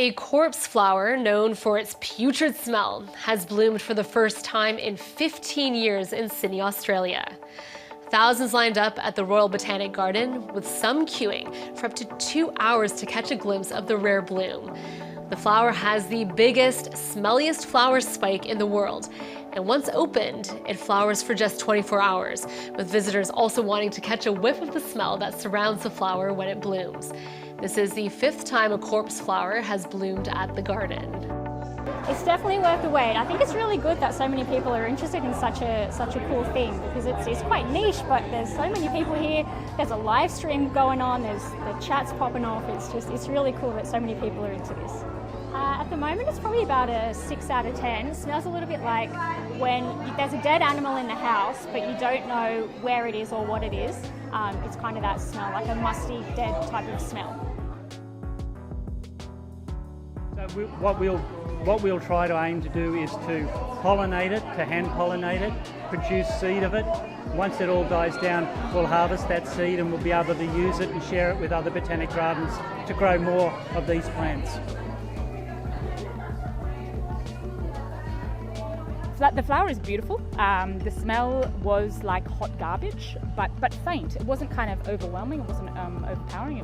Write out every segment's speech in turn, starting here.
A corpse flower known for its putrid smell has bloomed for the first time in 15 years in Sydney, Australia. Thousands lined up at the Royal Botanic Garden, with some queuing for up to 2 hours to catch a glimpse of the rare bloom. The flower has the biggest, smelliest flower spike in the world, and once opened, it flowers for just 24 hours, with visitors also wanting to catch a whiff of the smell that surrounds the flower when it blooms. This is the 5th time a corpse flower has bloomed at the garden. It's definitely worth the wait. I think it's really good that so many people are interested in such a cool thing, because it's quite niche, but there's so many people here. There's a live stream going on, there's the chats popping off. It's really cool that so many people are into this. At the moment, it's probably about a 6 out of 10. It smells a little bit like when there's a dead animal in the house, but you don't know where it is or what it is. It's kind of that smell, like a musty, dead type of smell. So what we'll try to aim to do is to pollinate it, to hand pollinate it, produce seed of it. Once it all dies down, we'll harvest that seed and we'll be able to use it and share it with other botanic gardens to grow more of these plants. The flower is beautiful. The smell was like hot garbage, but faint. It wasn't kind of overwhelming. It wasn't overpowering.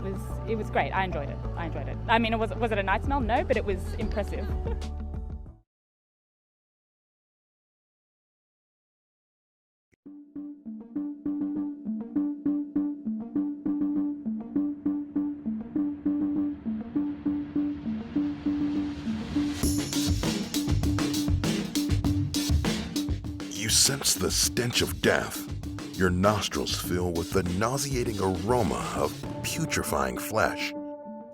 It was great. I enjoyed it. I mean, was it a nice smell? No, but it was impressive. You sense the stench of death. Your nostrils fill with the nauseating aroma of putrefying flesh.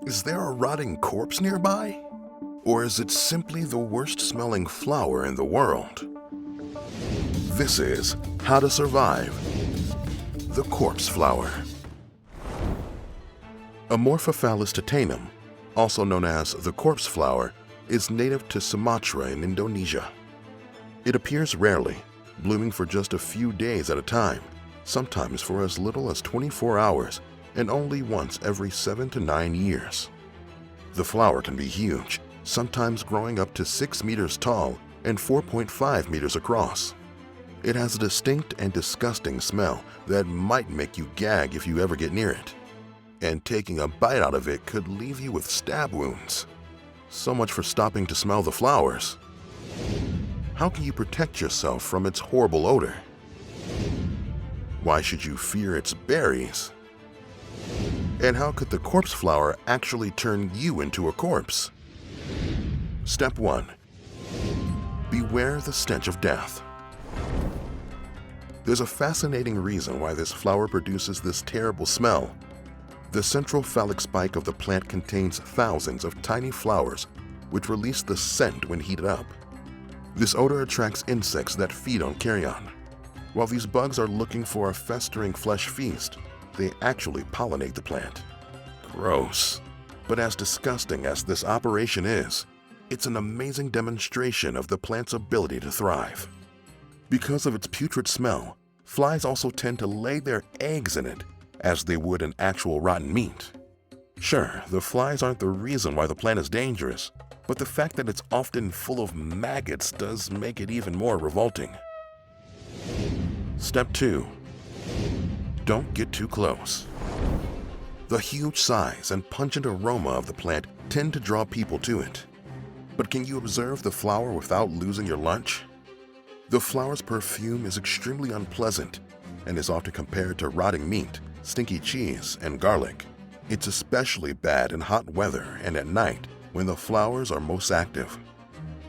Is there a rotting corpse nearby? Or is it simply the worst smelling flower in the world? This is How to Survive the Corpse Flower. Amorphophallus titanum, also known as the corpse flower, is native to Sumatra in Indonesia. It appears rarely, blooming for just a few days at a time, sometimes for as little as 24 hours, and only once every 7 to 9 years. The flower can be huge, sometimes growing up to 6 meters tall and 4.5 meters across. It has a distinct and disgusting smell that might make you gag if you ever get near it. And taking a bite out of it could leave you with stab wounds. So much for stopping to smell the flowers. How can you protect yourself from its horrible odor? Why should you fear its berries? And how could the corpse flower actually turn you into a corpse? Step 1. Beware the stench of death. There's a fascinating reason why this flower produces this terrible smell. The central phallic spike of the plant contains thousands of tiny flowers which release the scent when heated up. This odor attracts insects that feed on carrion. While these bugs are looking for a festering flesh feast, they actually pollinate the plant. Gross. But as disgusting as this operation is, it's an amazing demonstration of the plant's ability to thrive. Because of its putrid smell, flies also tend to lay their eggs in it, as they would in actual rotten meat. Sure, the flies aren't the reason why the plant is dangerous, but the fact that it's often full of maggots does make it even more revolting. Step 2. Don't get too close. The huge size and pungent aroma of the plant tend to draw people to it. But can you observe the flower without losing your lunch? The flower's perfume is extremely unpleasant and is often compared to rotting meat, stinky cheese, and garlic. It's especially bad in hot weather and at night when the flowers are most active.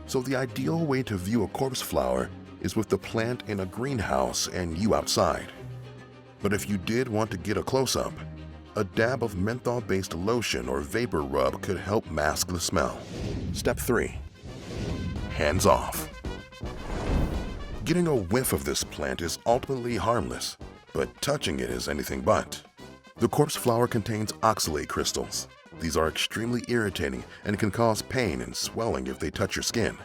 So the ideal way to view a corpse flower is with the plant in a greenhouse and you outside. But if you did want to get a close-up, a dab of menthol-based lotion or vapor rub could help mask the smell. Step 3. Hands off. Getting a whiff of this plant is ultimately harmless, but touching it is anything but. The corpse flower contains oxalate crystals. These are extremely irritating and can cause pain and swelling if they touch your skin.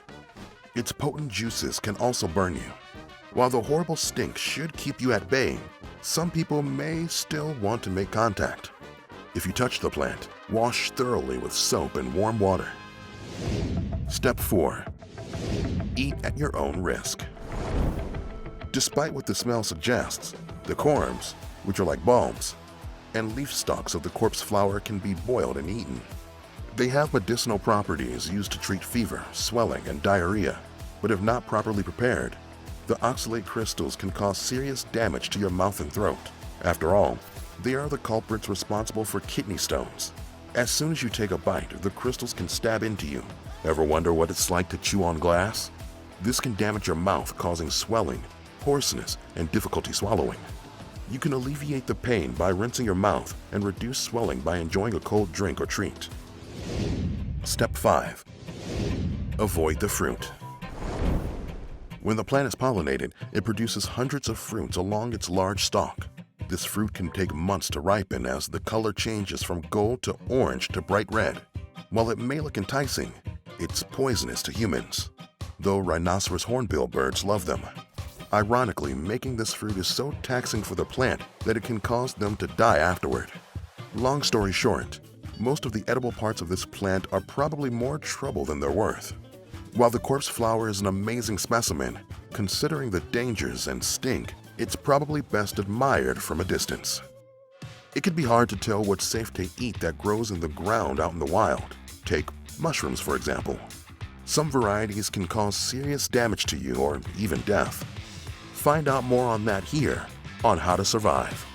Its potent juices can also burn you. While the horrible stink should keep you at bay, some people may still want to make contact. If you touch the plant, wash thoroughly with soap and warm water. Step 4. Eat at your own risk. Despite what the smell suggests, the corms, which are like bulbs, and leaf stalks of the corpse flower can be boiled and eaten. They have medicinal properties used to treat fever, swelling, and diarrhea, but if not properly prepared, the oxalate crystals can cause serious damage to your mouth and throat. After all, they are the culprits responsible for kidney stones. As soon as you take a bite, the crystals can stab into you. Ever wonder what it's like to chew on glass? This can damage your mouth, causing swelling, hoarseness, and difficulty swallowing. You can alleviate the pain by rinsing your mouth and reduce swelling by enjoying a cold drink or treat. Step 5. Avoid the fruit. When the plant is pollinated, it produces hundreds of fruits along its large stalk. This fruit can take months to ripen as the color changes from gold to orange to bright red. While it may look enticing, it's poisonous to humans, though rhinoceros hornbill birds love them. Ironically, making this fruit is so taxing for the plant that it can cause them to die afterward. Long story short, most of the edible parts of this plant are probably more trouble than they're worth. While the corpse flower is an amazing specimen, considering the dangers and stink, it's probably best admired from a distance. It can be hard to tell what's safe to eat that grows in the ground out in the wild. Take mushrooms, for example. Some varieties can cause serious damage to you or even death. Find out more on that here on How to Survive.